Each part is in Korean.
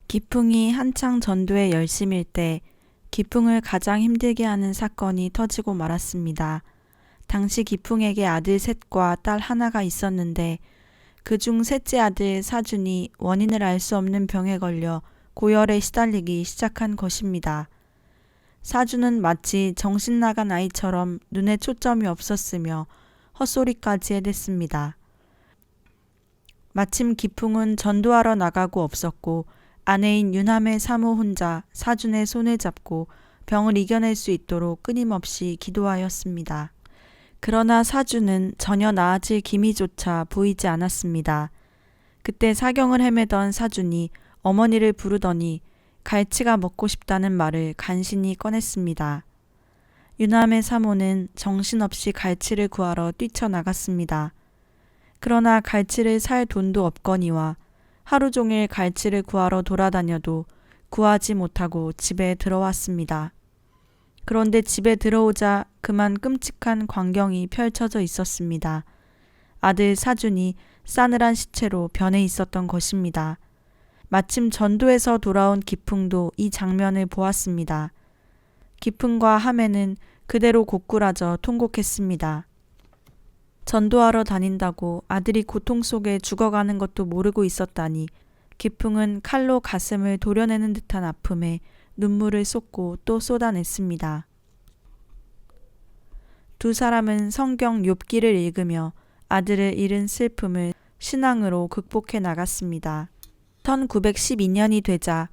기풍이 한창 전도에 열심일 때 기풍을 가장 힘들게 하는 사건이 터지고 말았습니다. 당시 기풍에게 아들 셋과 딸 하나가 있었는데 그중 셋째 아들 사준이 원인을 알 수 없는 병에 걸려 고열에 시달리기 시작한 것입니다. 사준은 마치 정신 나간 아이처럼 눈에 초점이 없었으며 헛소리까지 해댔습니다. 마침 기풍은 전도하러 나가고 없었고 아내인 유남의 사모 혼자 사준의 손을 잡고 병을 이겨낼 수 있도록 끊임없이 기도하였습니다. 그러나 사준은 전혀 나아질 기미조차 보이지 않았습니다. 그때 사경을 헤매던 사준이 어머니를 부르더니 갈치가 먹고 싶다는 말을 간신히 꺼냈습니다. 유남의 사모는 정신없이 갈치를 구하러 뛰쳐나갔습니다. 그러나 갈치를 살 돈도 없거니와 하루 종일 갈치를 구하러 돌아다녀도 구하지 못하고 집에 들어왔습니다. 그런데 집에 들어오자 그만 끔찍한 광경이 펼쳐져 있었습니다. 아들 사준이 싸늘한 시체로 변해 있었던 것입니다. 마침 전도에서 돌아온 기풍도 이 장면을 보았습니다. 기풍과 하매는 그대로 고꾸라져 통곡했습니다. 전도하러 다닌다고 아들이 고통 속에 죽어가는 것도 모르고 있었다니 기풍은 칼로 가슴을 도려내는 듯한 아픔에 눈물을 쏟고 또 쏟아냈습니다. 두 사람은 성경 욥기를 읽으며 아들을 잃은 슬픔을 신앙으로 극복해 나갔습니다. 1912년이 되자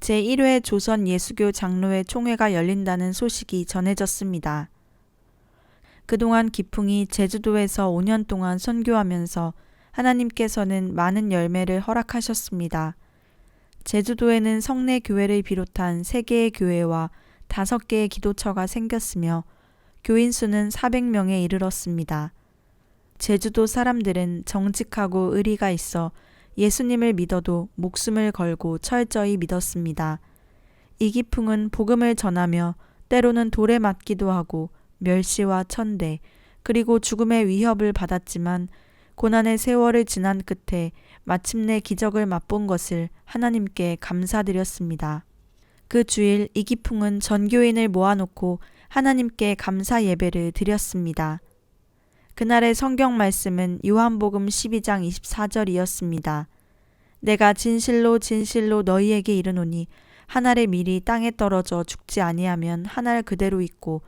제1회 조선 예수교 장로회 총회가 열린다는 소식이 전해졌습니다. 그동안 기풍이 제주도에서 5년 동안 선교하면서 하나님께서는 많은 열매를 허락하셨습니다. 제주도에는 성내 교회를 비롯한 3개의 교회와 5개의 기도처가 생겼으며 교인 수는 400명에 이르렀습니다. 제주도 사람들은 정직하고 의리가 있어 예수님을 믿어도 목숨을 걸고 철저히 믿었습니다. 이기풍은 복음을 전하며 때로는 돌에 맞기도 하고 멸시와 천대 그리고 죽음의 위협을 받았지만 고난의 세월을 지난 끝에 마침내 기적을 맛본 것을 하나님께 감사드렸습니다. 그 주일 이기풍은 전교인을 모아놓고 하나님께 감사 예배를 드렸습니다. 그날의 성경 말씀은 요한복음 12장 24절이었습니다. 내가 진실로 진실로 너희에게 이르노니 한 알의 밀이 땅에 떨어져 죽지 아니하면 한 알 그대로 있고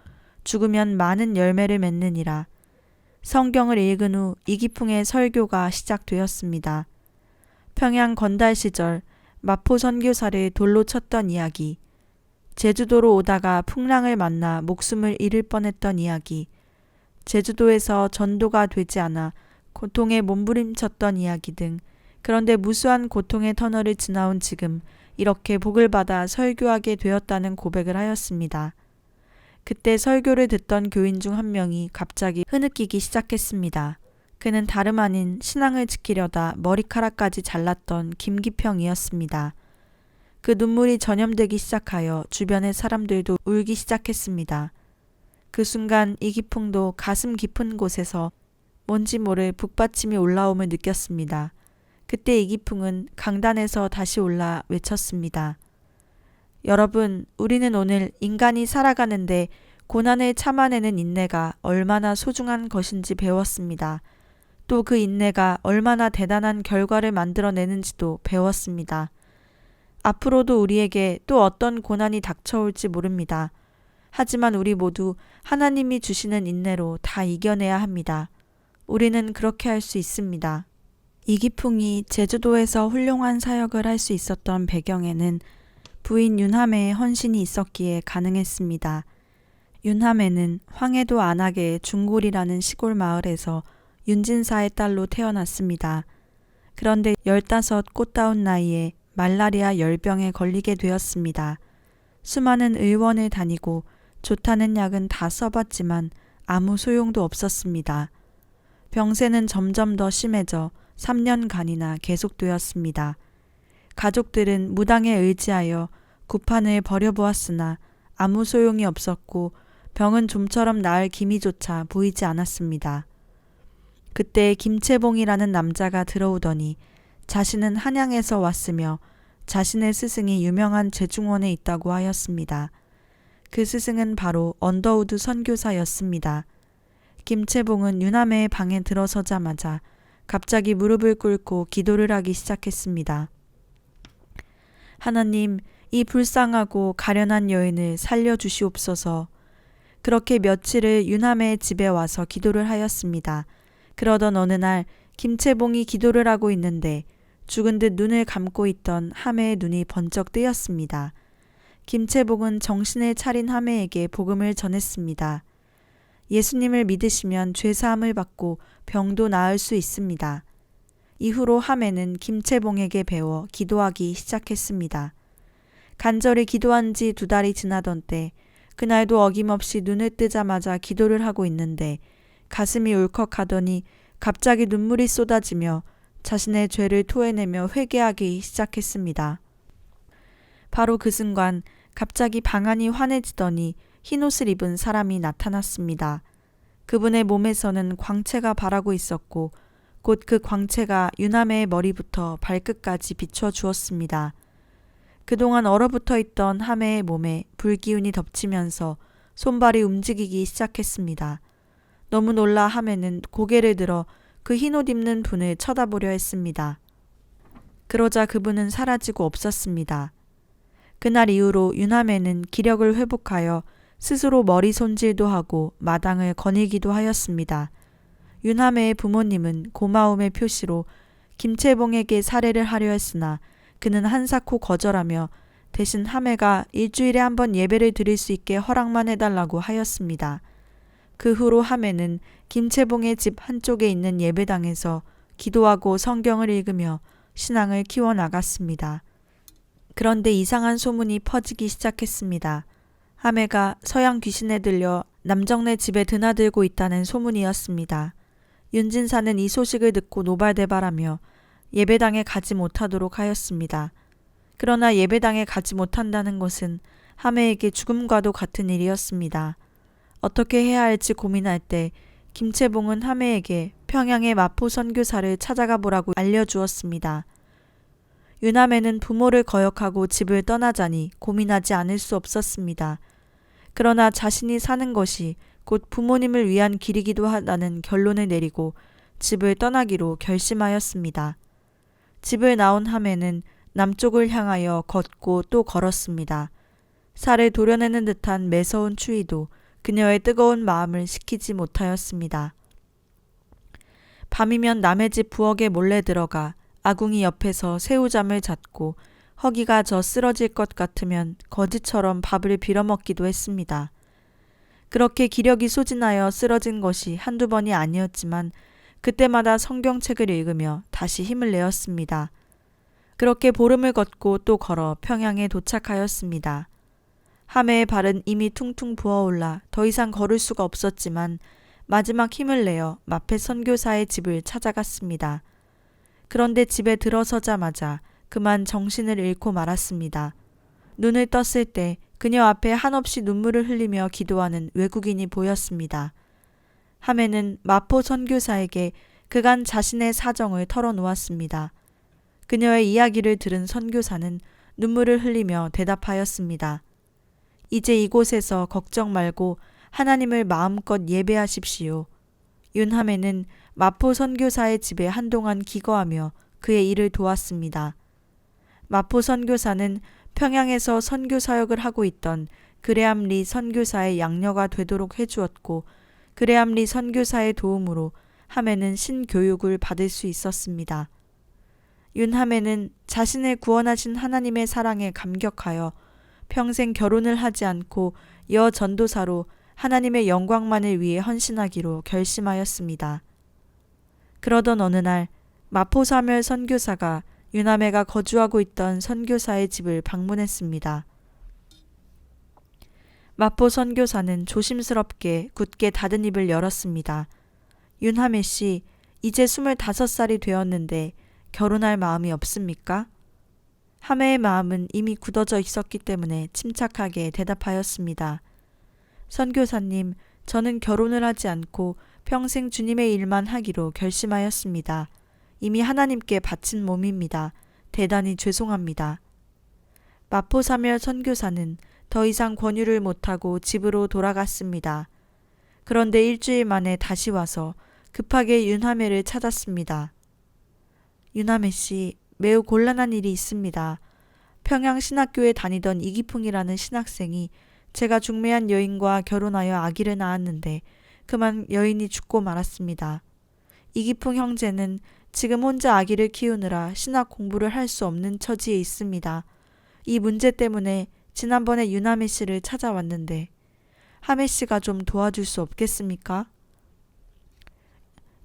죽으면 많은 열매를 맺느니라. 성경을 읽은 후 이기풍의 설교가 시작되었습니다. 평양 건달 시절 마포 선교사를 돌로 쳤던 이야기, 제주도로 오다가 풍랑을 만나 목숨을 잃을 뻔했던 이야기, 제주도에서 전도가 되지 않아 고통에 몸부림쳤던 이야기 등 그런데 무수한 고통의 터널을 지나온 지금 이렇게 복을 받아 설교하게 되었다는 고백을 하였습니다. 그때 설교를 듣던 교인 중 한 명이 갑자기 흐느끼기 시작했습니다. 그는 다름 아닌 신앙을 지키려다 머리카락까지 잘랐던 김기평이었습니다. 그 눈물이 전염되기 시작하여 주변의 사람들도 울기 시작했습니다. 그 순간 이기풍도 가슴 깊은 곳에서 뭔지 모를 북받침이 올라옴을 느꼈습니다. 그때 이기풍은 강단에서 다시 올라 외쳤습니다. 여러분, 우리는 오늘 인간이 살아가는데 고난을 참아내는 인내가 얼마나 소중한 것인지 배웠습니다. 또 그 인내가 얼마나 대단한 결과를 만들어내는지도 배웠습니다. 앞으로도 우리에게 또 어떤 고난이 닥쳐올지 모릅니다. 하지만 우리 모두 하나님이 주시는 인내로 다 이겨내야 합니다. 우리는 그렇게 할 수 있습니다. 이기풍이 제주도에서 훌륭한 사역을 할 수 있었던 배경에는 부인 윤하매의 헌신이 있었기에 가능했습니다. 윤하매는 황해도 안악의 중골이라는 시골 마을에서 윤진사의 딸로 태어났습니다. 그런데 15 꽃다운 나이에 말라리아 열병에 걸리게 되었습니다. 수많은 의원을 다니고 좋다는 약은 다 써봤지만 아무 소용도 없었습니다. 병세는 점점 더 심해져 3년간이나 계속되었습니다. 가족들은 무당에 의지하여 구판을 벌여보았으나 아무 소용이 없었고 병은 좀처럼 나을 기미조차 보이지 않았습니다. 그때 김채봉이라는 남자가 들어오더니 자신은 한양에서 왔으며 자신의 스승이 유명한 재중원에 있다고 하였습니다. 그 스승은 바로 언더우드 선교사였습니다. 김채봉은 유남해의 방에 들어서자마자 갑자기 무릎을 꿇고 기도를 하기 시작했습니다. 하나님, 이 불쌍하고 가련한 여인을 살려주시옵소서. 그렇게 며칠을 유남해의 집에 와서 기도를 하였습니다. 그러던 어느 날 김채봉이 기도를 하고 있는데 죽은 듯 눈을 감고 있던 하매의 눈이 번쩍 뜨였습니다. 김채봉은 정신을 차린 하매에게 복음을 전했습니다. 예수님을 믿으시면 죄사함을 받고 병도 나을 수 있습니다. 이후로 하매는 김채봉에게 배워 기도하기 시작했습니다. 간절히 기도한 지 2달이 지나던 때 그날도 어김없이 눈을 뜨자마자 기도를 하고 있는데 가슴이 울컥하더니 갑자기 눈물이 쏟아지며 자신의 죄를 토해내며 회개하기 시작했습니다. 바로 그 순간 갑자기 방안이 환해지더니 흰옷을 입은 사람이 나타났습니다. 그분의 몸에서는 광채가 발하고 있었고 곧 그 광채가 유남해의 머리부터 발끝까지 비춰 주었습니다. 그동안 얼어붙어 있던 하매의 몸에 불기운이 덮치면서 손발이 움직이기 시작했습니다. 너무 놀라 하매는 고개를 들어 그 흰옷 입는 분을 쳐다보려 했습니다. 그러자 그분은 사라지고 없었습니다. 그날 이후로 유남해는 기력을 회복하여 스스로 머리 손질도 하고 마당을 거닐기도 하였습니다. 유남해의 부모님은 고마움의 표시로 김채봉에게 살해를 하려 했으나 그는 한사코 거절하며 대신 하매가 일주일에 한 번 예배를 드릴 수 있게 허락만 해달라고 하였습니다. 그 후로 하매는 김채봉의 집 한쪽에 있는 예배당에서 기도하고 성경을 읽으며 신앙을 키워나갔습니다. 그런데 이상한 소문이 퍼지기 시작했습니다. 하매가 서양 귀신에 들려 남정네 집에 드나들고 있다는 소문이었습니다. 윤진사는 이 소식을 듣고 노발대발하며 예배당에 가지 못하도록 하였습니다. 그러나 예배당에 가지 못한다는 것은 하매에게 죽음과도 같은 일이었습니다. 어떻게 해야 할지 고민할 때 김채봉은 하매에게 평양의 마포 선교사를 찾아가 보라고 알려주었습니다. 유남해는 부모를 거역하고 집을 떠나자니 고민하지 않을 수 없었습니다. 그러나 자신이 사는 것이 곧 부모님을 위한 길이기도 하다는 결론을 내리고 집을 떠나기로 결심하였습니다. 집을 나온 하매는 남쪽을 향하여 걷고 또 걸었습니다. 살을 도려내는 듯한 매서운 추위도 그녀의 뜨거운 마음을 식히지 못하였습니다. 밤이면 남의 집 부엌에 몰래 들어가 아궁이 옆에서 새우잠을 잤고 허기가 져 쓰러질 것 같으면 거지처럼 밥을 빌어먹기도 했습니다. 그렇게 기력이 소진하여 쓰러진 것이 한두 번이 아니었지만 그때마다 성경책을 읽으며 다시 힘을 내었습니다. 그렇게 보름을 걷고 또 걸어 평양에 도착하였습니다. 하매의 발은 이미 퉁퉁 부어올라 더 이상 걸을 수가 없었지만 마지막 힘을 내어 마페 선교사의 집을 찾아갔습니다. 그런데 집에 들어서자마자 그만 정신을 잃고 말았습니다. 눈을 떴을 때 그녀 앞에 한없이 눈물을 흘리며 기도하는 외국인이 보였습니다. 하매는 마포 선교사에게 그간 자신의 사정을 털어놓았습니다. 그녀의 이야기를 들은 선교사는 눈물을 흘리며 대답하였습니다. 이제 이곳에서 걱정 말고 하나님을 마음껏 예배하십시오. 윤하매는 마포 선교사의 집에 한동안 기거하며 그의 일을 도왔습니다. 마포 선교사는 평양에서 선교 사역을 하고 있던 그레암 리 선교사의 양녀가 되도록 해주었고 그레암 리 선교사의 도움으로 하매는 신교육을 받을 수 있었습니다. 윤하매는 자신을 구원하신 하나님의 사랑에 감격하여 평생 결혼을 하지 않고 여전도사로 하나님의 영광만을 위해 헌신하기로 결심하였습니다. 그러던 어느 날 마포 사무엘 선교사가 윤하매가 거주하고 있던 선교사의 집을 방문했습니다. 마포 선교사는 조심스럽게 굳게 닫은 입을 열었습니다. 윤하매 씨, 이제 25살이 되었는데 결혼할 마음이 없습니까? 하매의 마음은 이미 굳어져 있었기 때문에 침착하게 대답하였습니다. 선교사님, 저는 결혼을 하지 않고 평생 주님의 일만 하기로 결심하였습니다. 이미 하나님께 바친 몸입니다. 대단히 죄송합니다. 마포 사멸 선교사는 더 이상 권유를 못하고 집으로 돌아갔습니다. 그런데 일주일 만에 다시 와서 급하게 윤하매를 찾았습니다. 윤하매 씨, 매우 곤란한 일이 있습니다. 평양 신학교에 다니던 이기풍이라는 신학생이 제가 중매한 여인과 결혼하여 아기를 낳았는데 그만 여인이 죽고 말았습니다. 이기풍 형제는 지금 혼자 아기를 키우느라 신학 공부를 할 수 없는 처지에 있습니다. 이 문제 때문에 지난번에 윤하매 씨를 찾아왔는데 하매 씨가 좀 도와줄 수 없겠습니까?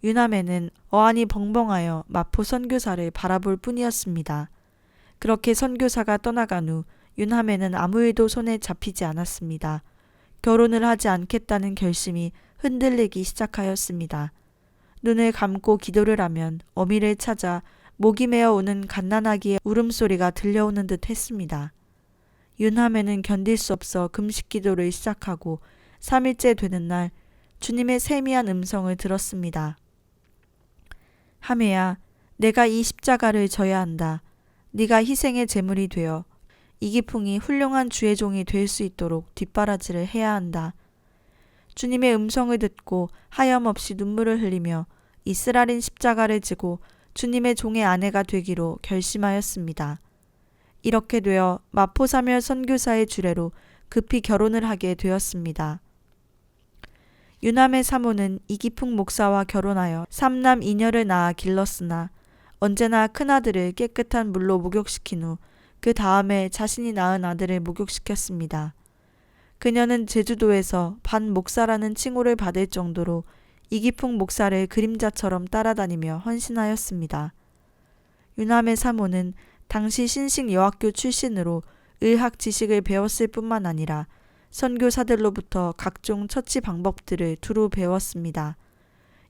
윤하매는 어안이 벙벙하여 마포 선교사를 바라볼 뿐이었습니다. 그렇게 선교사가 떠나간 후 윤하매는 아무 일도 손에 잡히지 않았습니다. 결혼을 하지 않겠다는 결심이 흔들리기 시작하였습니다. 눈을 감고 기도를 하면 어미를 찾아 목이 메어 오는 갓난아기의 울음소리가 들려오는 듯 했습니다. 윤하매는 견딜 수 없어 금식 기도를 시작하고 3일째 되는 날 주님의 세미한 음성을 들었습니다. 하매야, 내가 이 십자가를 져야 한다. 네가 희생의 제물이 되어 이기풍이 훌륭한 주의 종이 될 수 있도록 뒷바라지를 해야 한다. 주님의 음성을 듣고 하염없이 눈물을 흘리며 이스라엘 십자가를 지고 주님의 종의 아내가 되기로 결심하였습니다. 이렇게 되어 마포사멸 선교사의 주례로 급히 결혼을 하게 되었습니다. 윤하매 사모는 이기풍 목사와 결혼하여 3남 2녀를 낳아 길렀으나 언제나 큰아들을 깨끗한 물로 목욕시킨 후 그 다음에 자신이 낳은 아들을 목욕시켰습니다. 그녀는 제주도에서 반 목사라는 칭호를 받을 정도로 이기풍 목사를 그림자처럼 따라다니며 헌신하였습니다. 윤하매 사모는 당시 신식 여학교 출신으로 의학 지식을 배웠을 뿐만 아니라 선교사들로부터 각종 처치 방법들을 두루 배웠습니다.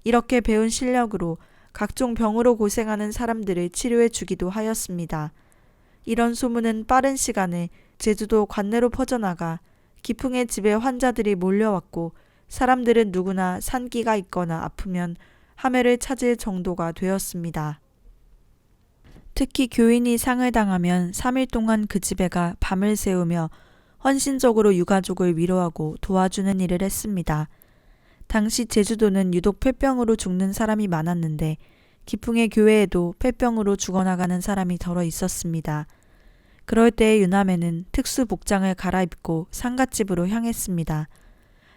이렇게 배운 실력으로 각종 병으로 고생하는 사람들을 치료해 주기도 하였습니다. 이런 소문은 빠른 시간에 제주도 관내로 퍼져나가 기풍의 집에 환자들이 몰려왔고 사람들은 누구나 산기가 있거나 아프면 하매를 찾을 정도가 되었습니다. 특히 교인이 상을 당하면 3일 동안 그 집에 가 밤을 새우며 헌신적으로 유가족을 위로하고 도와주는 일을 했습니다. 당시 제주도는 유독 폐병으로 죽는 사람이 많았는데 기풍의 교회에도 폐병으로 죽어나가는 사람이 덜어 있었습니다. 그럴 때에 윤하매는 특수 복장을 갈아입고 상갓집으로 향했습니다.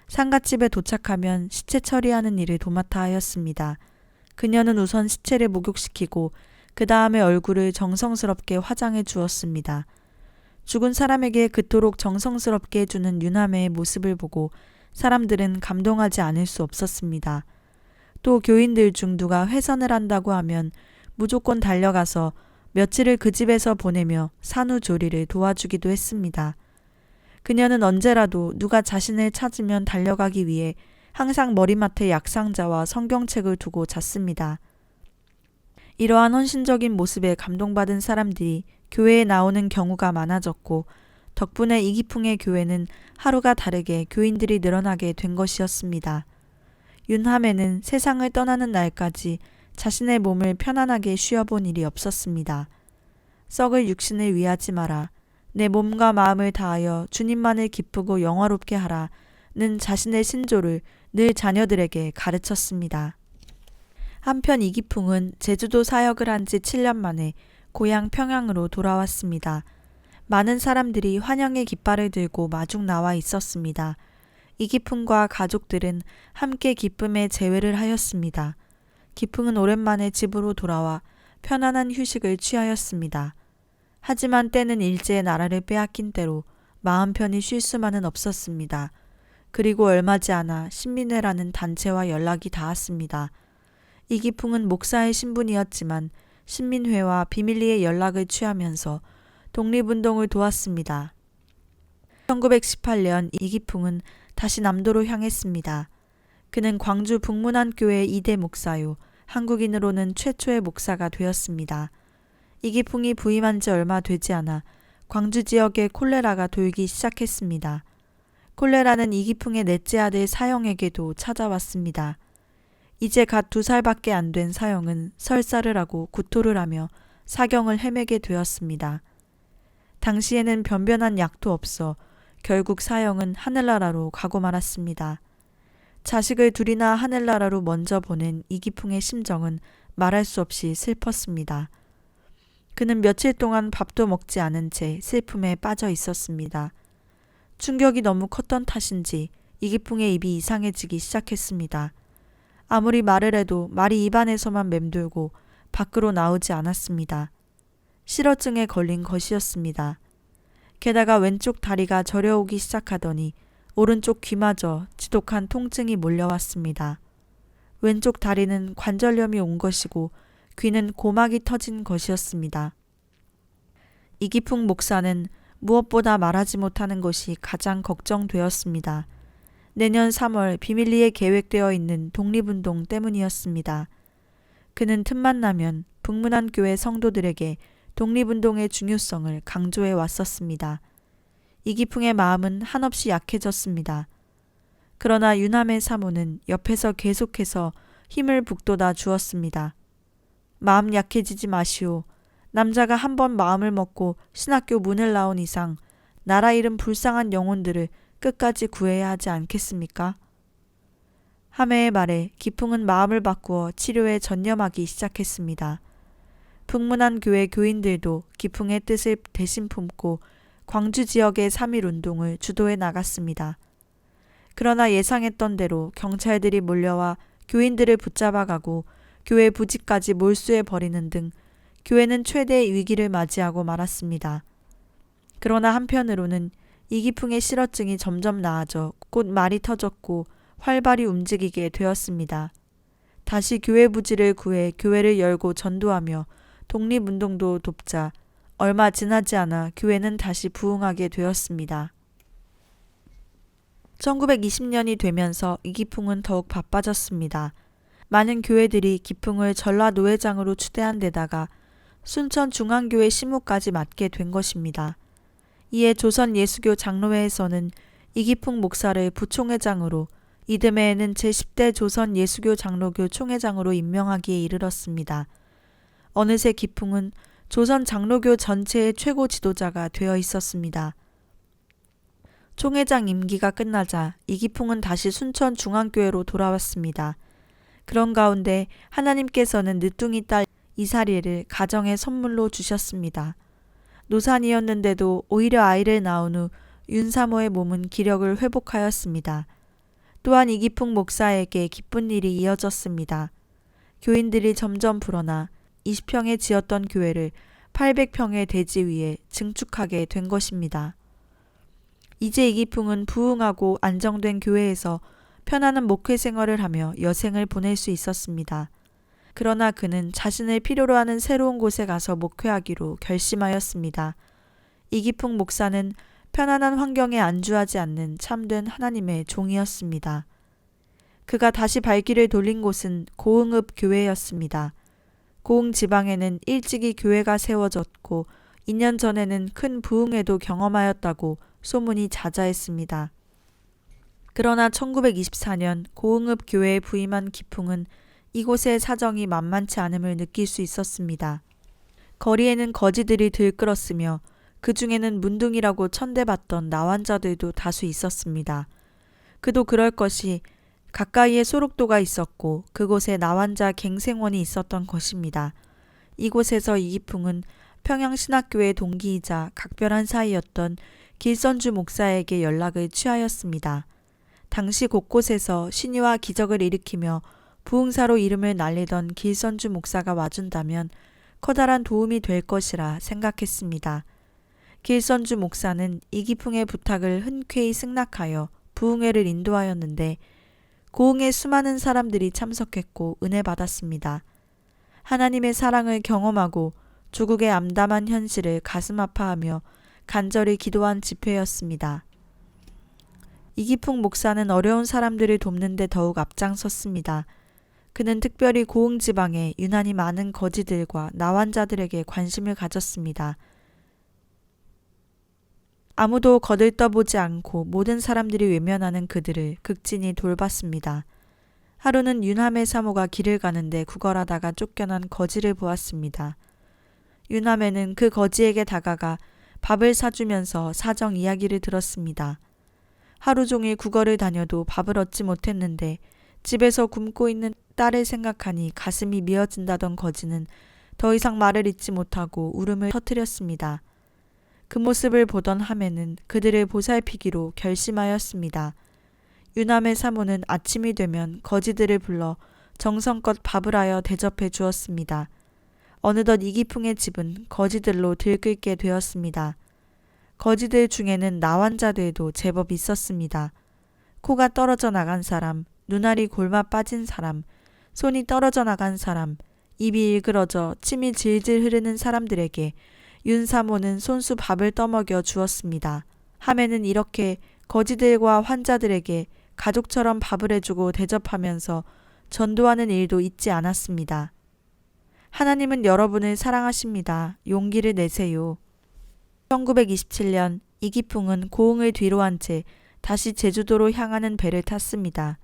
상갓집에 도착하면 시체 처리하는 일을 도맡아 하였습니다. 그녀는 우선 시체를 목욕시키고 그 다음에 얼굴을 정성스럽게 화장해 주었습니다. 죽은 사람에게 그토록 정성스럽게 해주는 윤하매의 모습을 보고 사람들은 감동하지 않을 수 없었습니다. 또 교인들 중 누가 회선을 한다고 하면 무조건 달려가서 며칠을 그 집에서 보내며 산후조리를 도와주기도 했습니다. 그녀는 언제라도 누가 자신을 찾으면 달려가기 위해 항상 머리맡에 약상자와 성경책을 두고 잤습니다. 이러한 헌신적인 모습에 감동받은 사람들이 교회에 나오는 경우가 많아졌고 덕분에 이기풍의 교회는 하루가 다르게 교인들이 늘어나게 된 것이었습니다. 윤하매는 세상을 떠나는 날까지 자신의 몸을 편안하게 쉬어본 일이 없었습니다. 썩을 육신을 위하지 마라. 내 몸과 마음을 다하여 주님만을 기쁘고 영화롭게 하라는 자신의 신조를 늘 자녀들에게 가르쳤습니다. 한편 이기풍은 제주도 사역을 한 지 7년 만에 고향 평양으로 돌아왔습니다. 많은 사람들이 환영의 깃발을 들고 마중 나와 있었습니다. 이기풍과 가족들은 함께 기쁨의 제회를 하였습니다. 기풍은 오랜만에 집으로 돌아와 편안한 휴식을 취하였습니다. 하지만 때는 일제의 나라를 빼앗긴 때로 마음 편히 쉴 수만은 없었습니다. 그리고 얼마지 않아 신민회라는 단체와 연락이 닿았습니다. 이기풍은 목사의 신분이었지만 신민회와 비밀리에 연락을 취하면서 독립운동을 도왔습니다. 1918년 이기풍은 다시 남도로 향했습니다. 그는 광주 북문안교회 2대 목사요, 한국인으로는 최초의 목사가 되었습니다. 이기풍이 부임한 지 얼마 되지 않아 광주 지역에 콜레라가 돌기 시작했습니다. 콜레라는 이기풍의 넷째 아들 사형에게도 찾아왔습니다. 이제 갓 2살밖에 안 된 사형은 설사를 하고 구토를 하며 사경을 헤매게 되었습니다. 당시에는 변변한 약도 없어 결국 사형은 하늘나라로 가고 말았습니다. 자식을 둘이나 하늘나라로 먼저 보낸 이기풍의 심정은 말할 수 없이 슬펐습니다. 그는 며칠 동안 밥도 먹지 않은 채 슬픔에 빠져 있었습니다. 충격이 너무 컸던 탓인지 이기풍의 입이 이상해지기 시작했습니다. 아무리 말을 해도 말이 입안에서만 맴돌고 밖으로 나오지 않았습니다. 실어증에 걸린 것이었습니다. 게다가 왼쪽 다리가 저려오기 시작하더니 오른쪽 귀마저 지독한 통증이 몰려왔습니다. 왼쪽 다리는 관절염이 온 것이고 귀는 고막이 터진 것이었습니다. 이기풍 목사는 무엇보다 말하지 못하는 것이 가장 걱정되었습니다. 내년 3월 비밀리에 계획되어 있는 독립운동 때문이었습니다. 그는 틈만 나면 북문안교회 성도들에게 독립운동의 중요성을 강조해 왔었습니다. 이기풍의 마음은 한없이 약해졌습니다. 그러나 유남의 사모는 옆에서 계속해서 힘을 북돋아 주었습니다. 마음 약해지지 마시오. 남자가 한번 마음을 먹고 신학교 문을 나온 이상 나라 잃은 불쌍한 영혼들을 끝까지 구해야 하지 않겠습니까? 하매의 말에 기풍은 마음을 바꾸어 치료에 전념하기 시작했습니다. 북문안 교회 교인들도 기풍의 뜻을 대신 품고 광주 지역의 3.1운동을 주도해 나갔습니다. 그러나 예상했던 대로 경찰들이 몰려와 교인들을 붙잡아가고 교회 부지까지 몰수해 버리는 등 교회는 최대의 위기를 맞이하고 말았습니다. 그러나 한편으로는 이기풍의 실어증이 점점 나아져 곧 말이 터졌고 활발히 움직이게 되었습니다. 다시 교회 부지를 구해 교회를 열고 전도하며 독립운동도 돕자 얼마 지나지 않아 교회는 다시 부흥하게 되었습니다. 1920년이 되면서 이기풍은 더욱 바빠졌습니다. 많은 교회들이 기풍을 전라노회장으로 추대한 데다가 순천중앙교회 시무까지 맡게 된 것입니다. 이에 조선예수교 장로회에서는 이기풍 목사를 부총회장으로 이듬해에는 제10대 조선예수교 장로교 총회장으로 임명하기에 이르렀습니다. 어느새 기풍은 조선 장로교 전체의 최고 지도자가 되어 있었습니다. 총회장 임기가 끝나자 이기풍은 다시 순천중앙교회로 돌아왔습니다. 그런 가운데 하나님께서는 늦둥이 딸 이사리를 가정의 선물로 주셨습니다. 노산이었는데도 오히려 아이를 낳은 후 윤사모의 몸은 기력을 회복하였습니다. 또한 이기풍 목사에게 기쁜 일이 이어졌습니다. 교인들이 점점 불어나 20평에 지었던 교회를 800평의 대지 위에 증축하게 된 것입니다. 이제 이기풍은 부흥하고 안정된 교회에서 편안한 목회 생활을 하며 여생을 보낼 수 있었습니다. 그러나 그는 자신을 필요로 하는 새로운 곳에 가서 목회하기로 결심하였습니다. 이기풍 목사는 편안한 환경에 안주하지 않는 참된 하나님의 종이었습니다. 그가 다시 발길을 돌린 곳은 고흥읍 교회였습니다. 고흥 지방에는 일찍이 교회가 세워졌고 2년 전에는 큰 부흥회도 경험하였다고 소문이 자자했습니다. 그러나 1924년 고흥읍 교회에 부임한 기풍은 이곳의 사정이 만만치 않음을 느낄 수 있었습니다. 거리에는 거지들이 들끓었으며 그 중에는 문둥이라고 천대받던 나환자들도 다수 있었습니다. 그도 그럴 것이 가까이에 소록도가 있었고 그곳에 나환자 갱생원이 있었던 것입니다. 이곳에서 이기풍은 평양신학교의 동기이자 각별한 사이였던 길선주 목사에게 연락을 취하였습니다. 당시 곳곳에서 신의와 기적을 일으키며 부흥사로 이름을 날리던 길선주 목사가 와준다면 커다란 도움이 될 것이라 생각했습니다. 길선주 목사는 이기풍의 부탁을 흔쾌히 승낙하여 부흥회를 인도하였는데 고흥에 수많은 사람들이 참석했고 은혜 받았습니다. 하나님의 사랑을 경험하고 조국의 암담한 현실을 가슴 아파하며 간절히 기도한 집회였습니다. 이기풍 목사는 어려운 사람들을 돕는 데 더욱 앞장섰습니다. 그는 특별히 고흥 지방에 유난히 많은 거지들과 나환자들에게 관심을 가졌습니다. 아무도 거들떠보지 않고 모든 사람들이 외면하는 그들을 극진히 돌봤습니다. 하루는 유남의 사모가 길을 가는데 구걸하다가 쫓겨난 거지를 보았습니다. 유남에는 그 거지에게 다가가 밥을 사주면서 사정 이야기를 들었습니다. 하루 종일 국어를 다녀도 밥을 얻지 못했는데 집에서 굶고 있는 딸을 생각하니 가슴이 미어진다던 거지는 더 이상 말을 잇지 못하고 울음을 터뜨렸습니다. 그 모습을 보던 하매는 그들을 보살피기로 결심하였습니다. 유남의 사모는 아침이 되면 거지들을 불러 정성껏 밥을 하여 대접해 주었습니다. 어느덧 이기풍의 집은 거지들로 들끓게 되었습니다. 거지들 중에는 나환자들도 제법 있었습니다. 코가 떨어져 나간 사람, 눈알이 골마 빠진 사람, 손이 떨어져 나간 사람, 입이 일그러져 침이 질질 흐르는 사람들에게 윤사모는 손수 밥을 떠먹여 주었습니다. 하매는 이렇게 거지들과 환자들에게 가족처럼 밥을 해주고 대접하면서 전도하는 일도 잊지 않았습니다. 하나님은 여러분을 사랑하십니다. 용기를 내세요. 1927년 이기풍은 고흥을 뒤로 한 채 다시 제주도로 향하는 배를 탔습니다.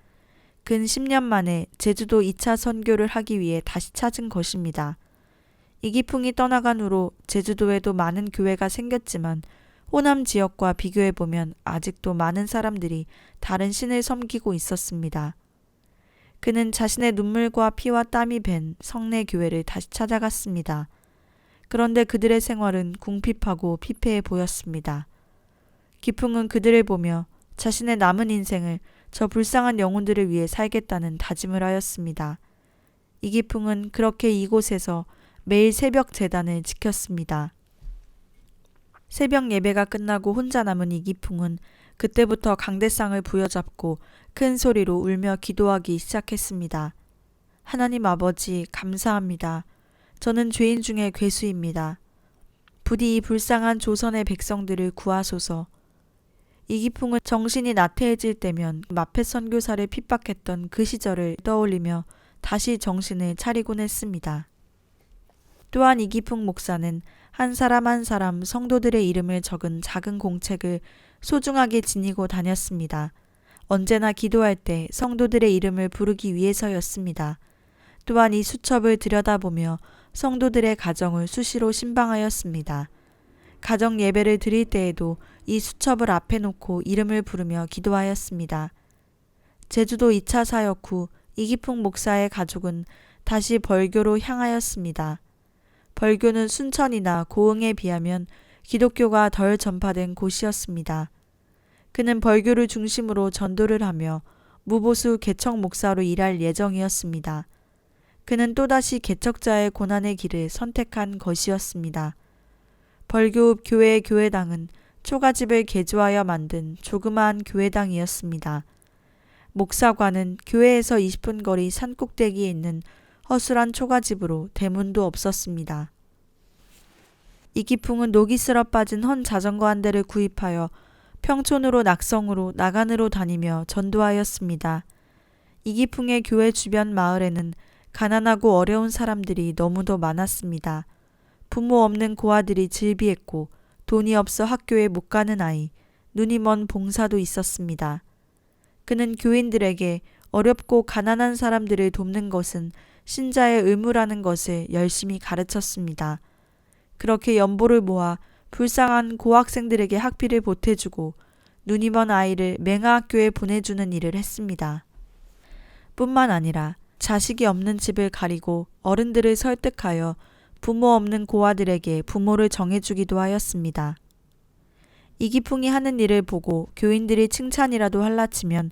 근 10년 만에 제주도 2차 선교를 하기 위해 다시 찾은 것입니다. 이기풍이 떠나간 후로 제주도에도 많은 교회가 생겼지만 호남 지역과 비교해보면 아직도 많은 사람들이 다른 신을 섬기고 있었습니다. 그는 자신의 눈물과 피와 땀이 밴 성내 교회를 다시 찾아갔습니다. 그런데 그들의 생활은 궁핍하고 피폐해 보였습니다. 기풍은 그들을 보며 자신의 남은 인생을 저 불쌍한 영혼들을 위해 살겠다는 다짐을 하였습니다. 이기풍은 그렇게 이곳에서 매일 새벽 제단을 지켰습니다. 새벽 예배가 끝나고 혼자 남은 이기풍은 그때부터 강대상을 부여잡고 큰 소리로 울며 기도하기 시작했습니다. 하나님 아버지, 감사합니다. 저는 죄인 중에 괴수입니다. 부디 이 불쌍한 조선의 백성들을 구하소서. 이기풍은 정신이 나태해질 때면 마펫 선교사를 핍박했던 그 시절을 떠올리며 다시 정신을 차리곤 했습니다. 또한 이기풍 목사는 한 사람 한 사람 성도들의 이름을 적은 작은 공책을 소중하게 지니고 다녔습니다. 언제나 기도할 때 성도들의 이름을 부르기 위해서였습니다. 또한 이 수첩을 들여다보며 성도들의 가정을 수시로 신방하였습니다. 가정 예배를 드릴 때에도 이 수첩을 앞에 놓고 이름을 부르며 기도하였습니다. 제주도 2차 사역 후 이기풍 목사의 가족은 다시 벌교로 향하였습니다. 벌교는 순천이나 고흥에 비하면 기독교가 덜 전파된 곳이었습니다. 그는 벌교를 중심으로 전도를 하며 무보수 개척 목사로 일할 예정이었습니다. 그는 또다시 개척자의 고난의 길을 선택한 것이었습니다. 벌교 교회의 교회당은 초가집을 개조하여 만든 조그마한 교회당이었습니다. 목사관은 교회에서 20분 거리 산꼭대기에 있는 허술한 초가집으로 대문도 없었습니다. 이기풍은 녹이 쓸어 빠진 헌 자전거 한 대를 구입하여 평촌으로 낙성으로 나간으로 다니며 전도하였습니다. 이기풍의 교회 주변 마을에는 가난하고 어려운 사람들이 너무도 많았습니다. 부모 없는 고아들이 질비했고 돈이 없어 학교에 못 가는 아이, 눈이 먼 봉사도 있었습니다. 그는 교인들에게 어렵고 가난한 사람들을 돕는 것은 신자의 의무라는 것을 열심히 가르쳤습니다. 그렇게 연보를 모아 불쌍한 고학생들에게 학비를 보태주고 눈이 먼 아이를 맹아학교에 보내주는 일을 했습니다. 뿐만 아니라 자식이 없는 집을 가리고 어른들을 설득하여 부모 없는 고아들에게 부모를 정해주기도 하였습니다. 이기풍이 하는 일을 보고 교인들이 칭찬이라도 할라치면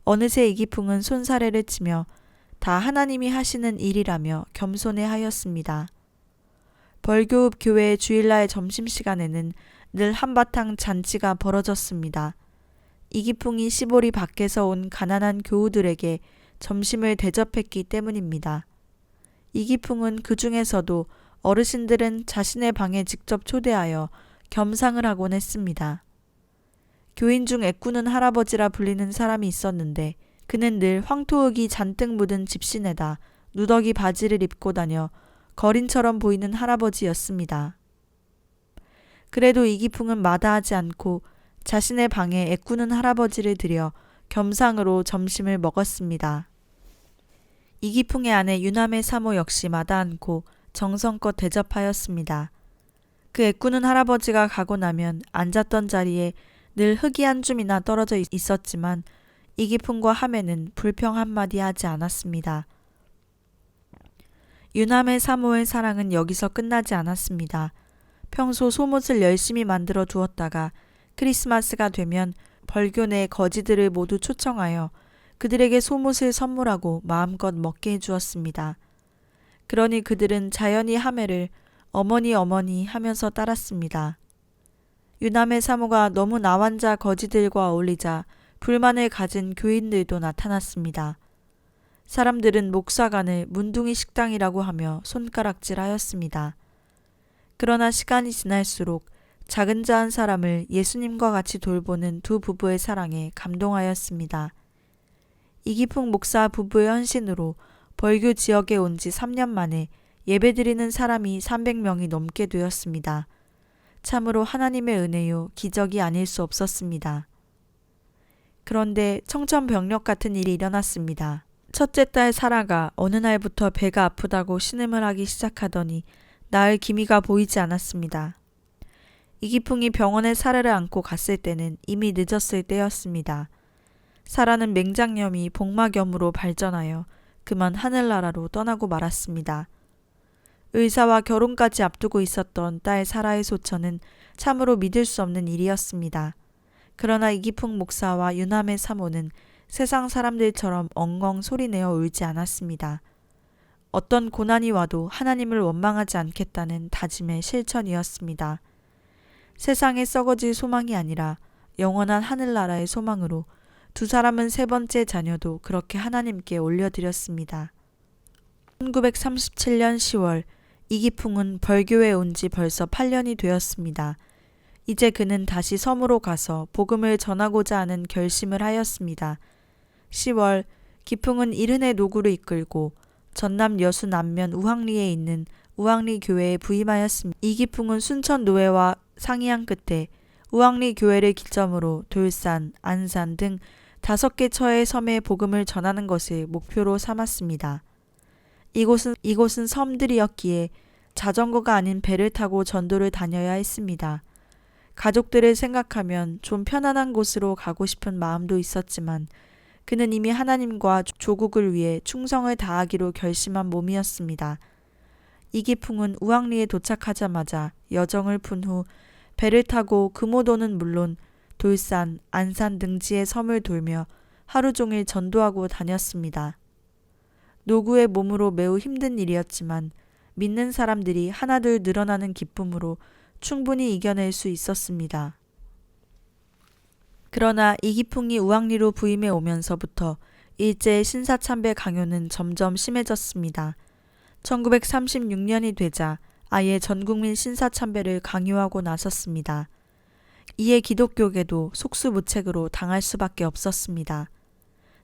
어느새 이기풍은 손사래를 치며 다 하나님이 하시는 일이라며 겸손해하였습니다. 벌교읍 교회의 주일날 점심시간에는 늘 한바탕 잔치가 벌어졌습니다. 이기풍이 시골이 밖에서 온 가난한 교우들에게 점심을 대접했기 때문입니다. 이기풍은 그 중에서도 어르신들은 자신의 방에 직접 초대하여 겸상을 하곤 했습니다. 교인 중 애꾸는 할아버지라 불리는 사람이 있었는데 그는 늘 황토흙이 잔뜩 묻은 집신에다 누더기 바지를 입고 다녀 거린처럼 보이는 할아버지였습니다. 그래도 이기풍은 마다하지 않고 자신의 방에 애꾸는 할아버지를 들여 겸상으로 점심을 먹었습니다. 이기풍의 아내 유남의 사모 역시 마다 않고 정성껏 대접하였습니다. 그 애꾸는 할아버지가 가고 나면 앉았던 자리에 늘 흙이 한 줌이나 떨어져 있었지만 이기풍과 하매는 불평 한마디 하지 않았습니다. 유남의 사모의 사랑은 여기서 끝나지 않았습니다. 평소 소못을 열심히 만들어 두었다가 크리스마스가 되면 벌교 내 거지들을 모두 초청하여 그들에게 소못을 선물하고 마음껏 먹게 해주었습니다. 그러니 그들은 자연히 하매를 어머니 하면서 따랐습니다. 유남의 사모가 너무 나환자 거지들과 어울리자 불만을 가진 교인들도 나타났습니다. 사람들은 목사관을 문둥이 식당이라고 하며 손가락질하였습니다. 그러나 시간이 지날수록 작은 자 한 사람을 예수님과 같이 돌보는 두 부부의 사랑에 감동하였습니다. 이기풍 목사 부부의 헌신으로 벌교 지역에 온 지 3년 만에 예배드리는 사람이 300명이 넘게 되었습니다. 참으로 하나님의 은혜요 기적이 아닐 수 없었습니다. 그런데 청천벽력 같은 일이 일어났습니다. 첫째 딸 사라가 어느 날부터 배가 아프다고 신음을 하기 시작하더니 나을 기미가 보이지 않았습니다. 이기풍이 병원에 사라를 안고 갔을 때는 이미 늦었을 때였습니다. 사라는 맹장염이 복막염으로 발전하여 그만 하늘나라로 떠나고 말았습니다. 의사와 결혼까지 앞두고 있었던 딸 사라의 소처는 참으로 믿을 수 없는 일이었습니다. 그러나 이기풍 목사와 유남의 사모는 세상 사람들처럼 엉엉 소리내어 울지 않았습니다. 어떤 고난이 와도 하나님을 원망하지 않겠다는 다짐의 실천이었습니다. 세상에 썩어질 소망이 아니라 영원한 하늘나라의 소망으로 두 사람은 세 번째 자녀도 그렇게 하나님께 올려드렸습니다. 1937년 10월 이기풍은 벌교에 온 지 벌써 8년이 되었습니다. 이제 그는 다시 섬으로 가서 복음을 전하고자 하는 결심을 하였습니다. 10월 기풍은 이른의 노구를 이끌고 전남 여수 남면 우항리에 있는 우항리 교회에 부임하였습니다. 이기풍은 순천 노회와 상의한 끝에 우항리 교회를 기점으로 돌산, 안산 등 5개 처의 섬에 복음을 전하는 것을 목표로 삼았습니다. 이곳은 섬들이었기에 자전거가 아닌 배를 타고 전도를 다녀야 했습니다. 가족들을 생각하면 좀 편안한 곳으로 가고 싶은 마음도 있었지만 그는 이미 하나님과 조국을 위해 충성을 다하기로 결심한 몸이었습니다. 이기풍은 우항리에 도착하자마자 여정을 푼 후 배를 타고 금오도는 물론 돌산, 안산 등지의 섬을 돌며 하루 종일 전도하고 다녔습니다. 노구의 몸으로 매우 힘든 일이었지만 믿는 사람들이 하나둘 늘어나는 기쁨으로 충분히 이겨낼 수 있었습니다. 그러나 이기풍이 우항리로 부임해 오면서부터 일제의 신사참배 강요는 점점 심해졌습니다. 1936년이 되자 아예 전국민 신사참배를 강요하고 나섰습니다. 이에 기독교계도 속수무책으로 당할 수밖에 없었습니다.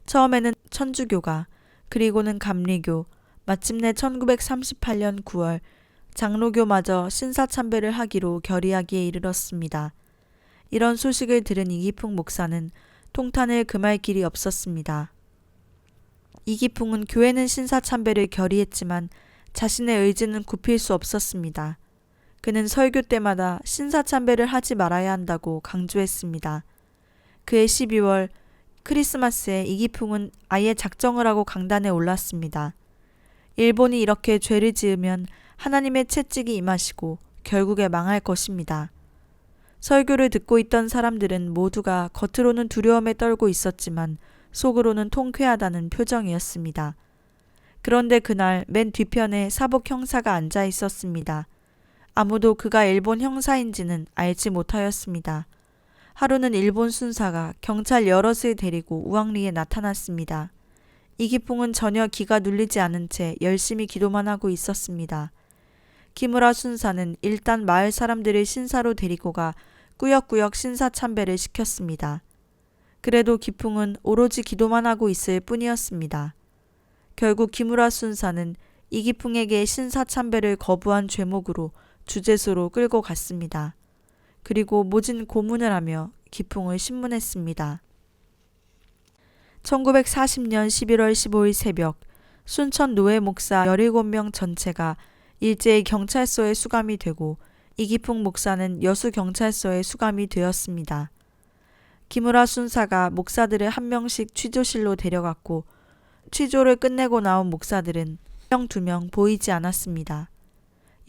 처음에는 천주교가, 그리고는 감리교, 마침내 1938년 9월 장로교마저 신사참배를 하기로 결의하기에 이르렀습니다. 이런 소식을 들은 이기풍 목사는 통탄을 금할 길이 없었습니다. 이기풍은 교회는 신사참배를 결의했지만 자신의 의지는 굽힐 수 없었습니다. 그는 설교 때마다 신사참배를 하지 말아야 한다고 강조했습니다. 그해 12월 크리스마스에 이기풍은 아예 작정을 하고 강단에 올랐습니다. 일본이 이렇게 죄를 지으면 하나님의 채찍이 임하시고 결국에 망할 것입니다. 설교를 듣고 있던 사람들은 모두가 겉으로는 두려움에 떨고 있었지만 속으로는 통쾌하다는 표정이었습니다. 그런데 그날 맨 뒤편에 사복 형사가 앉아 있었습니다. 아무도 그가 일본 형사인지는 알지 못하였습니다. 하루는 일본 순사가 경찰 여럿을 데리고 우항리에 나타났습니다. 이기풍은 전혀 기가 눌리지 않은 채 열심히 기도만 하고 있었습니다. 기무라 순사는 일단 마을 사람들을 신사로 데리고 가 꾸역꾸역 신사참배를 시켰습니다. 그래도 기풍은 오로지 기도만 하고 있을 뿐이었습니다. 결국 기무라 순사는 이기풍에게 신사참배를 거부한 죄목으로 주재소로 끌고 갔습니다. 그리고 모진 고문을 하며 기풍을 신문했습니다. 1940년 11월 15일 새벽 순천 노회 목사 17명 전체가 일제히 경찰서에 수감이 되고 이기풍 목사는 여수경찰서에 수감이 되었습니다. 기무라 순사가 목사들을 한 명씩 취조실로 데려갔고 취조를 끝내고 나온 목사들은 1명 2명 보이지 않았습니다.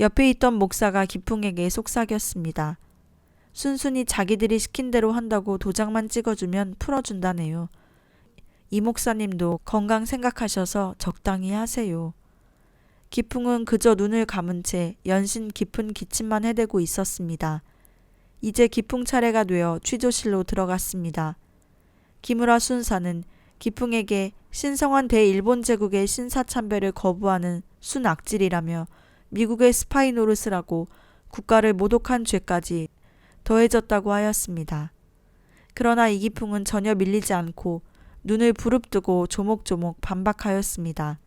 옆에 있던 목사가 기풍에게 속삭였습니다. 순순히 자기들이 시킨 대로 한다고 도장만 찍어주면 풀어준다네요. 이 목사님도 건강 생각하셔서 적당히 하세요. 기풍은 그저 눈을 감은 채 연신 깊은 기침만 해대고 있었습니다. 이제 기풍 차례가 되어 취조실로 들어갔습니다. 기무라 순사는 기풍에게 신성한 대일본 제국의 신사참배를 거부하는 순악질이라며 미국의 스파이 노릇을 하고 국가를 모독한 죄까지 더해졌다고 하였습니다. 그러나 이기풍은 전혀 밀리지 않고 눈을 부릅뜨고 조목조목 반박하였습니다.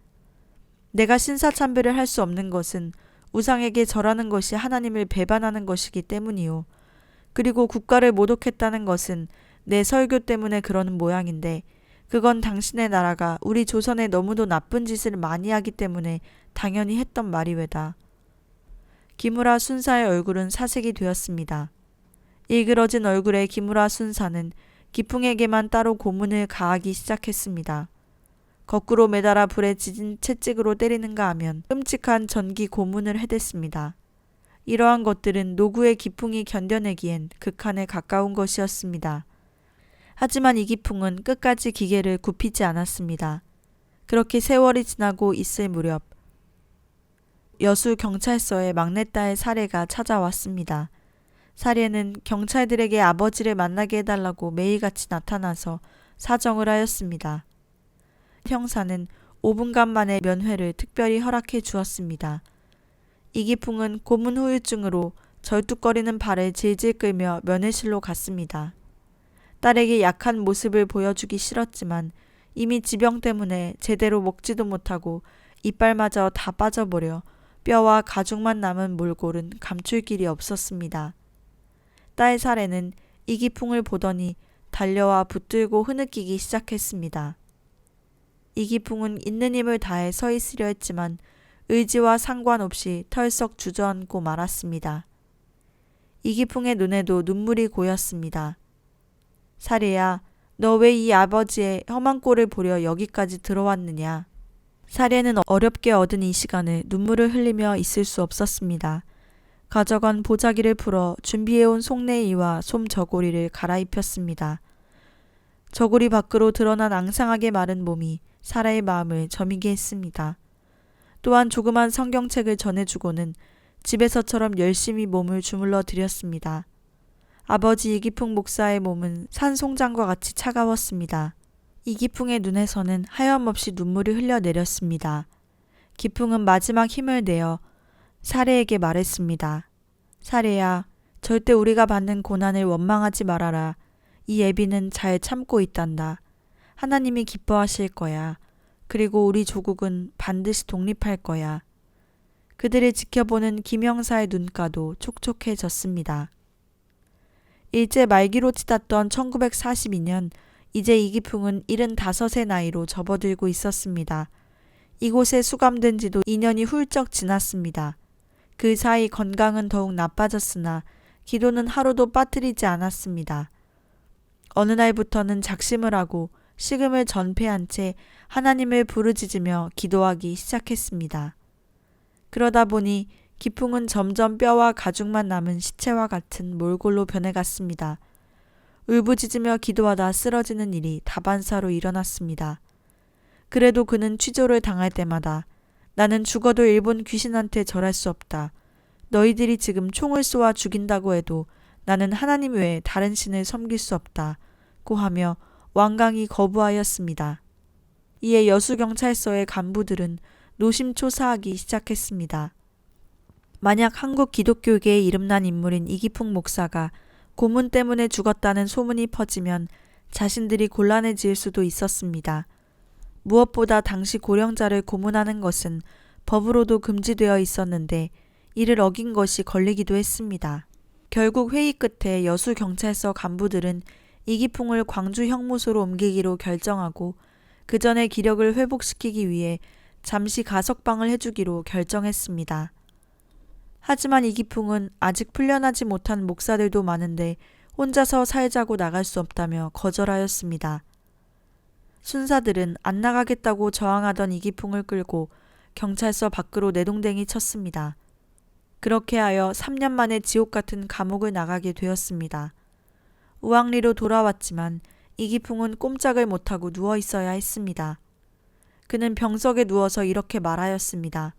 내가 신사참배를 할 수 없는 것은 우상에게 절하는 것이 하나님을 배반하는 것이기 때문이요. 그리고 국가를 모독했다는 것은 내 설교 때문에 그러는 모양인데 그건 당신의 나라가 우리 조선에 너무도 나쁜 짓을 많이 하기 때문에 당연히 했던 말이외다. 기무라 순사의 얼굴은 사색이 되었습니다. 일그러진 얼굴의 기무라 순사는 기풍에게만 따로 고문을 가하기 시작했습니다. 거꾸로 매달아 불에 지진 채찍으로 때리는가 하면 끔찍한 전기 고문을 해댔습니다. 이러한 것들은 노구의 기풍이 견뎌내기엔 극한에 가까운 것이었습니다. 하지만 이 기풍은 끝까지 기계를 굽히지 않았습니다. 그렇게 세월이 지나고 있을 무렵 여수 경찰서에 막내딸 사례가 찾아왔습니다. 사례는 경찰들에게 아버지를 만나게 해달라고 매일같이 나타나서 사정을 하였습니다. 형사는 5분간 만에 면회를 특별히 허락해 주었습니다. 이기풍은 고문 후유증으로 절뚝거리는 발을 질질 끌며 면회실로 갔습니다. 딸에게 약한 모습을 보여주기 싫었지만 이미 지병 때문에 제대로 먹지도 못하고 이빨마저 다 빠져버려 뼈와 가죽만 남은 몰골은 감출 길이 없었습니다. 딸 사례는 이기풍을 보더니 달려와 붙들고 흐느끼기 시작했습니다. 이기풍은 있는 힘을 다해 서 있으려 했지만 의지와 상관없이 털썩 주저앉고 말았습니다. 이기풍의 눈에도 눈물이 고였습니다. 사례야, 너 왜 이 아버지의 험한 꼴을 보려 여기까지 들어왔느냐. 사례는 어렵게 얻은 이 시간을 눈물을 흘리며 있을 수 없었습니다. 가져간 보자기를 풀어 준비해온 속내의와 솜 저고리를 갈아입혔습니다. 저고리 밖으로 드러난 앙상하게 마른 몸이 사라의 마음을 저미게 했습니다. 또한 조그만 성경책을 전해주고는 집에서처럼 열심히 몸을 주물러 드렸습니다. 아버지 이기풍 목사의 몸은 산송장과 같이 차가웠습니다. 이기풍의 눈에서는 하염없이 눈물이 흘러내렸습니다. 기풍은 마지막 힘을 내어 사례에게 말했습니다. 사례야, 절대 우리가 받는 고난을 원망하지 말아라. 이 애비는 잘 참고 있단다. 하나님이 기뻐하실 거야. 그리고 우리 조국은 반드시 독립할 거야. 그들을 지켜보는 김영사의 눈가도 촉촉해졌습니다. 일제 말기로 치닫던 1942년 이제 이기풍은 75의 나이로 접어들고 있었습니다. 이곳에 수감된 지도 2년이 훌쩍 지났습니다. 그 사이 건강은 더욱 나빠졌으나 기도는 하루도 빠뜨리지 않았습니다. 어느 날부터는 작심을 하고 식음을 전폐한 채 하나님을 부르짖으며 기도하기 시작했습니다. 그러다 보니 기풍은 점점 뼈와 가죽만 남은 시체와 같은 몰골로 변해갔습니다. 울부짖으며 기도하다 쓰러지는 일이 다반사로 일어났습니다. 그래도 그는 취조를 당할 때마다 나는 죽어도 일본 귀신한테 절할 수 없다. 너희들이 지금 총을 쏘아 죽인다고 해도 나는 하나님 외에 다른 신을 섬길 수 없다. 고 하며 완강히 거부하였습니다. 이에 여수경찰서의 간부들은 노심초사하기 시작했습니다. 만약 한국 기독교계에 이름난 인물인 이기풍 목사가 고문 때문에 죽었다는 소문이 퍼지면 자신들이 곤란해질 수도 있었습니다. 무엇보다 당시 고령자를 고문하는 것은 법으로도 금지되어 있었는데 이를 어긴 것이 걸리기도 했습니다. 결국 회의 끝에 여수경찰서 간부들은 이기풍을 광주 형무소로 옮기기로 결정하고 그 전에 기력을 회복시키기 위해 잠시 가석방을 해주기로 결정했습니다. 하지만 이기풍은 아직 풀려나지 못한 목사들도 많은데 혼자서 살자고 나갈 수 없다며 거절하였습니다. 순사들은 안 나가겠다고 저항하던 이기풍을 끌고 경찰서 밖으로 내동댕이 쳤습니다. 그렇게 하여 3년 만에 지옥 같은 감옥을 나가게 되었습니다. 우왕리로 돌아왔지만 이기풍은 꼼짝을 못하고 누워 있어야 했습니다. 그는 병석에 누워서 이렇게 말하였습니다.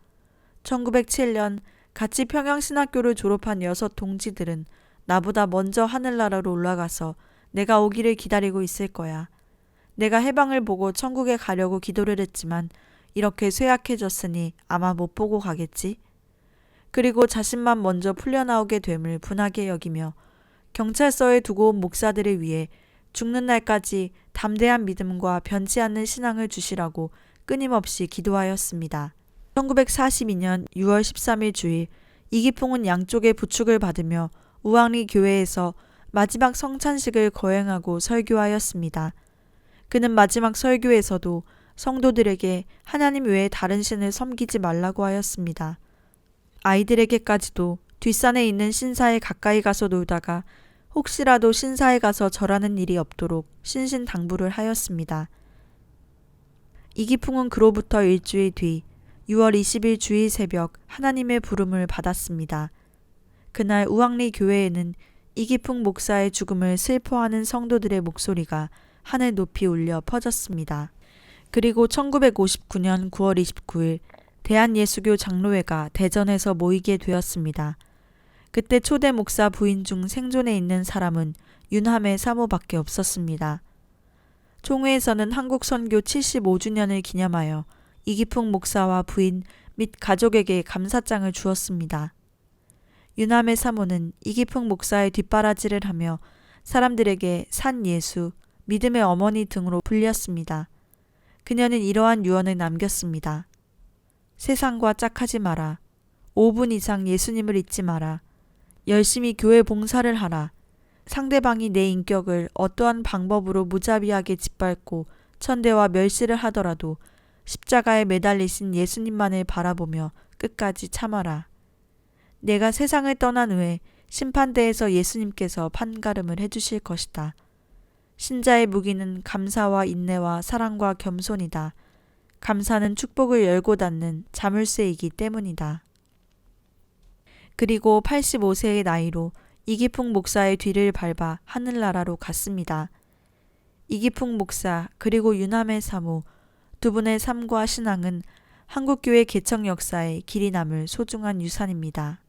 1907년 같이 평양신학교를 졸업한 6 동지들은 나보다 먼저 하늘나라로 올라가서 내가 오기를 기다리고 있을 거야. 내가 해방을 보고 천국에 가려고 기도를 했지만 이렇게 쇠약해졌으니 아마 못 보고 가겠지. 그리고 자신만 먼저 풀려나오게 됨을 분하게 여기며 경찰서에 두고 온 목사들을 위해 죽는 날까지 담대한 믿음과 변치 않는 신앙을 주시라고 끊임없이 기도하였습니다. 1942년 6월 13일 주일 이기풍은 양쪽의 부축을 받으며 우왕리 교회에서 마지막 성찬식을 거행하고 설교하였습니다. 그는 마지막 설교에서도 성도들에게 하나님 외에 다른 신을 섬기지 말라고 하였습니다. 아이들에게까지도 뒷산에 있는 신사에 가까이 가서 놀다가 혹시라도 신사에 가서 절하는 일이 없도록 신신당부를 하였습니다. 이기풍은 그로부터 일주일 뒤 6월 20일 주일 새벽 하나님의 부름을 받았습니다. 그날 우왕리 교회에는 이기풍 목사의 죽음을 슬퍼하는 성도들의 목소리가 하늘 높이 울려 퍼졌습니다. 그리고 1959년 9월 29일 대한예수교 장로회가 대전에서 모이게 되었습니다. 그때 초대 목사 부인 중 생존해 있는 사람은 윤함의 사모밖에 없었습니다. 총회에서는 한국 선교 75주년을 기념하여 이기풍 목사와 부인 및 가족에게 감사장을 주었습니다. 윤함의 사모는 이기풍 목사의 뒷바라지를 하며 사람들에게 산 예수, 믿음의 어머니 등으로 불렸습니다. 그녀는 이러한 유언을 남겼습니다. 세상과 짝하지 마라. 5분 이상 예수님을 잊지 마라. 열심히 교회 봉사를 하라. 상대방이 내 인격을 어떠한 방법으로 무자비하게 짓밟고 천대와 멸시를 하더라도 십자가에 매달리신 예수님만을 바라보며 끝까지 참아라. 내가 세상을 떠난 후에 심판대에서 예수님께서 판가름을 해주실 것이다. 신자의 무기는 감사와 인내와 사랑과 겸손이다. 감사는 축복을 열고 닫는 자물쇠이기 때문이다. 그리고 85세의 나이로 이기풍 목사의 뒤를 밟아 하늘나라로 갔습니다. 이기풍 목사 그리고 윤함의 사모 두 분의 삶과 신앙은 한국교회 개척 역사에 길이 남을 소중한 유산입니다.